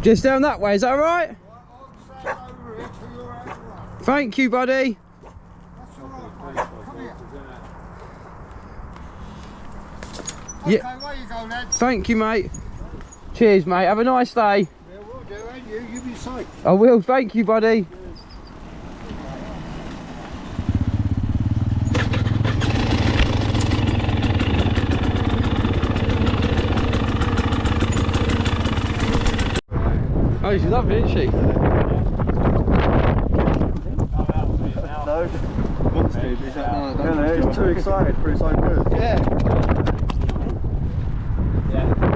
Just down that way, is that all right? Thank you, buddy. Okay, Yeah. where you go, lads? Thank you, mate. Cheers, mate. Have a nice day. Yeah, we'll do, ain't you? You be safe. I will. Thank you, buddy. Oh, she's lovely, isn't she? No. He's too excited for his own good. Yeah. Yeah.